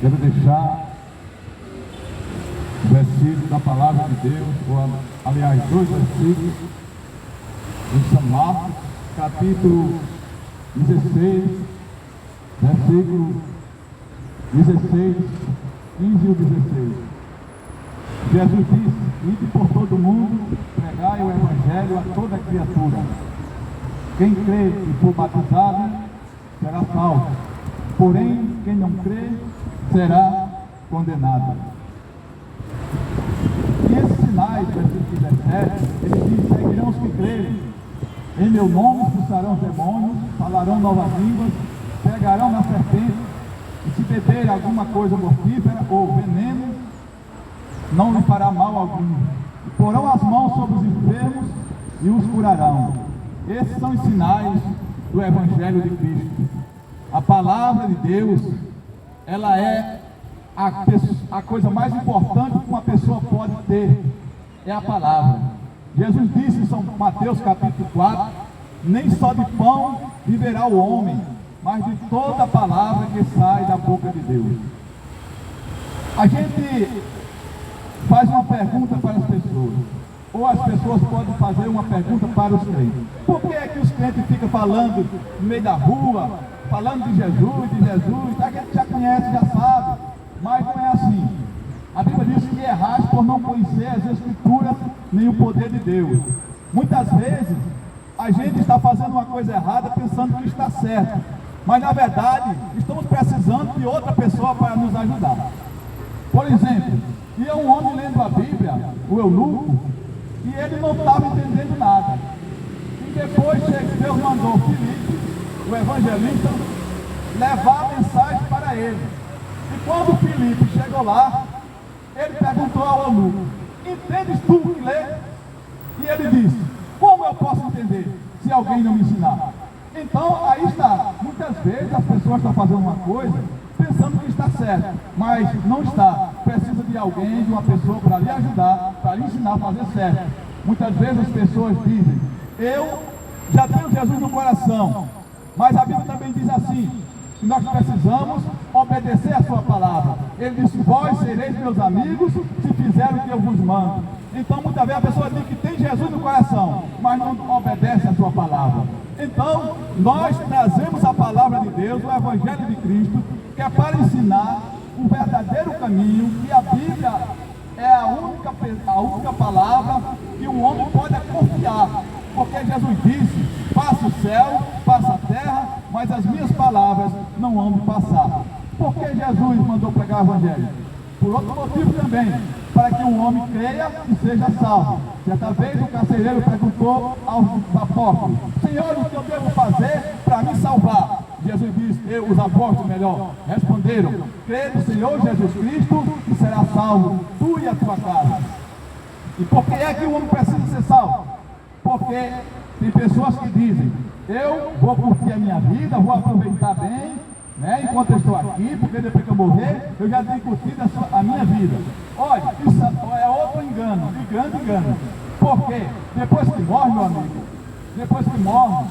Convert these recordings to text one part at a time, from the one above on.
Quero deixar o versículo da palavra de Deus, aliás, 2 versículos, em São Marcos, capítulo 16, versículo 16, 15 e 16. Jesus disse: ide por todo mundo, pregai o Evangelho a toda criatura. Quem crê e for batizado será salvo, porém quem não crê será condenado. E esses sinais, versículo 17, ele diz: seguirão os que crerem. Em meu nome expulsarão os demônios, falarão novas línguas, pegarão na serpente, e se beberem alguma coisa mortífera ou veneno, não lhe fará mal algum. E porão as mãos sobre os enfermos e os curarão. Esses são os sinais do Evangelho de Cristo. A palavra de Deus, ela é a coisa mais importante que uma pessoa pode ter, é a palavra. Jesus disse em São Mateus capítulo 4, nem só de pão viverá o homem, mas de toda a palavra que sai da boca de Deus. A gente faz uma pergunta para as pessoas, ou as pessoas podem fazer uma pergunta para os crentes: por que é que os crentes ficam falando no meio da rua, falando de Jesus, a gente já conhece, já sabe, mas não é assim. A Bíblia diz que errais por não conhecer as Escrituras nem o poder de Deus. Muitas vezes a gente está fazendo uma coisa errada pensando que está certo, mas na verdade estamos precisando de outra pessoa para nos ajudar. Por exemplo, ia um homem lendo a Bíblia, o eunuco, e ele não estava entendendo nada. E depois Deus mandou Filipe, o evangelista, levar a mensagem para ele. E quando Filipe chegou lá, ele perguntou ao eunuco: entendes tu o que lê? E ele disse: como eu posso entender se alguém não me ensinar? Então aí está, muitas vezes as pessoas estão fazendo uma coisa pensando que está certo, mas não está. Precisa de alguém, de uma pessoa para lhe ajudar, para lhe ensinar a fazer certo. Muitas vezes as pessoas dizem: eu já tenho Jesus no coração, mas a Bíblia também diz assim, que nós precisamos obedecer a sua palavra. Ele disse: vós sereis meus amigos se fizerem o que eu vos mando. Então muitas vezes a pessoa diz que tem Jesus no coração, mas não obedece a sua palavra. Então nós trazemos a palavra de Deus, o Evangelho de Cristo, que é para ensinar o verdadeiro caminho, que a Bíblia é a única palavra que o homem pode confiar, porque Jesus disse: passa o céu, passa a terra, mas as minhas palavras não hão de passar. Por que Jesus mandou pregar o Evangelho? Por outro motivo também, para que um homem creia e seja salvo. Certa vez o carcereiro perguntou aos apóstolos: Senhor, o que eu devo fazer para me salvar? Jesus disse, os apóstolos melhor, responderam: crê no Senhor Jesus Cristo e será salvo, tu e a tua casa. E por que é que o homem precisa ser salvo? Porque tem pessoas que dizem: eu vou curtir a minha vida, vou aproveitar bem, né, enquanto eu estou aqui, porque depois que eu morrer, eu já tenho curtido a minha vida. Olha, isso é outro engano, de grande engano. Porque depois que morre, meu amigo, depois que morre,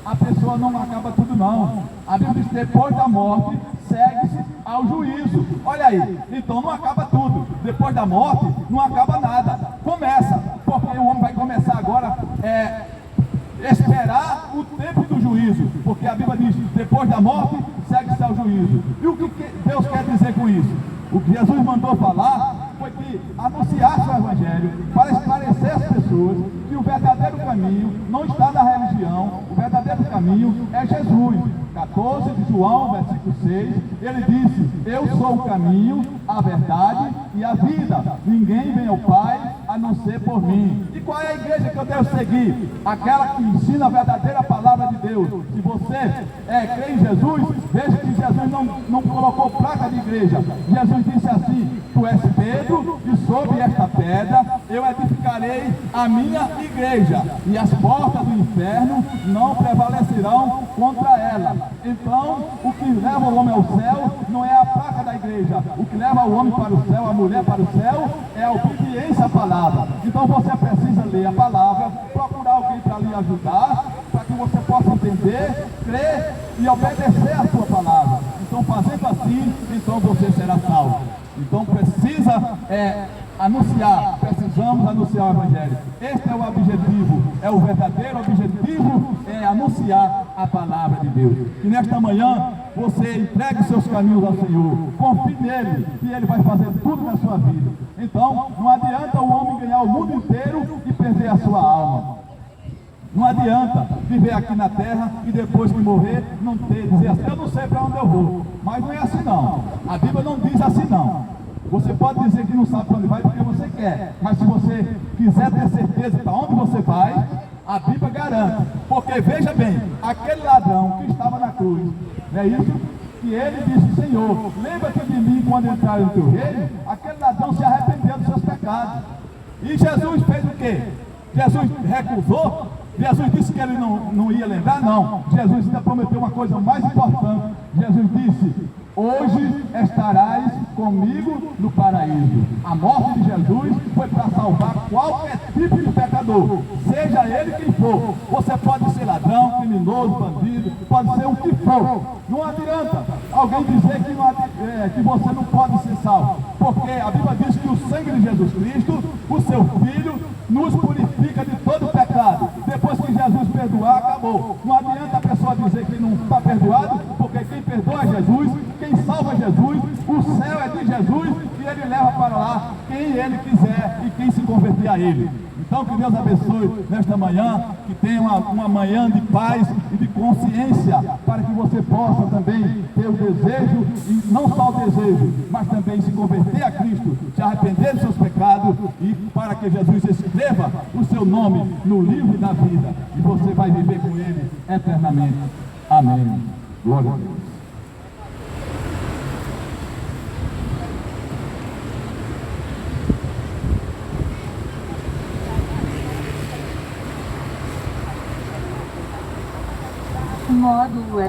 a pessoa não acaba tudo não. A Bíblia diz: depois da morte segue-se ao juízo. Olha aí, então não acaba tudo. Depois da morte não acaba nada, começa, porque o homem vai começar agora esperar o tempo do juízo, porque a Bíblia diz: depois da morte segue-se ao juízo. E o que Deus quer dizer com isso? O que Jesus mandou falar foi que anunciasse o Evangelho para esclarecer as pessoas que o verdadeiro caminho não está na religião, o verdadeiro caminho é Jesus. 14 de João, versículo 6, ele disse: eu sou o caminho, a verdade e a vida, ninguém vem ao Pai a não ser por mim. E qual é a igreja que eu devo seguir? Aquela que ensina a verdadeira palavra de Deus. Se você crê em Jesus, veja que Jesus não colocou placa de igreja. Jesus disse assim: tu és Pedro, e sobre esta pedra eu edificarei a minha igreja, e as portas do inferno não prevalecerão contra ela. Então, o que leva o homem ao céu não é a placa da igreja. O que leva o homem para o céu, a mulher para o céu, é a obediência à palavra. Então você precisa ler a palavra, procurar alguém para lhe ajudar, para que você possa entender, crer e obedecer a sua palavra. Então Então, fazendo assim, então você será salvo. Então, precisa anunciar, precisamos anunciar o Evangelho. Este é o objetivo, é o verdadeiro objetivo, é anunciar a palavra de Deus. E nesta manhã, você entregue os seus caminhos ao Senhor, confie nele, que ele vai fazer tudo na sua vida. Então, não adianta o homem ganhar o mundo inteiro e perder a sua alma. Não adianta viver aqui na terra e depois que morrer, não dizer assim, eu não sei para onde eu vou. Mas não é assim não. A Bíblia não diz assim não. Você pode dizer que não sabe para onde vai porque você quer. Mas se você quiser ter certeza para onde você vai, a Bíblia garante. Porque veja bem, aquele ladrão que estava na cruz, não é isso? Que ele disse, Senhor, lembra-te de mim quando entrar no teu reino. Aquele ladrão se arrependeu dos seus pecados. E Jesus fez o quê? Jesus recusou? Jesus disse que ele não ia lembrar? Não. Jesus ainda prometeu uma coisa mais importante. Jesus disse, hoje estarás comigo no paraíso. A morte de Jesus foi para salvar qualquer tipo de pecador, seja ele quem for. Você pode ser ladrão, criminoso, bandido, pode ser o que for. Não adianta alguém dizer que você não pode ser salvo, porque a Bíblia diz que o sangue de Jesus Cristo, o seu Filho, nos purifica de todo pecado. Depois que Jesus perdoar, acabou. Não adianta a pessoa dizer que não está perdoado, porque quem perdoa é Jesus, quem salva é Jesus, o céu é de Jesus e ele leva para lá quem ele quiser e quem se converter a ele. Então que Deus abençoe nesta manhã, que tenha uma manhã de paz e de consciência, para que você possa também ter o desejo, e não só o desejo, mas também se converter a Cristo, se arrepender dos seus pecados, e para que Jesus escreva o seu nome no livro da vida, e você vai viver com ele eternamente. Amém. Glória a Deus. Modo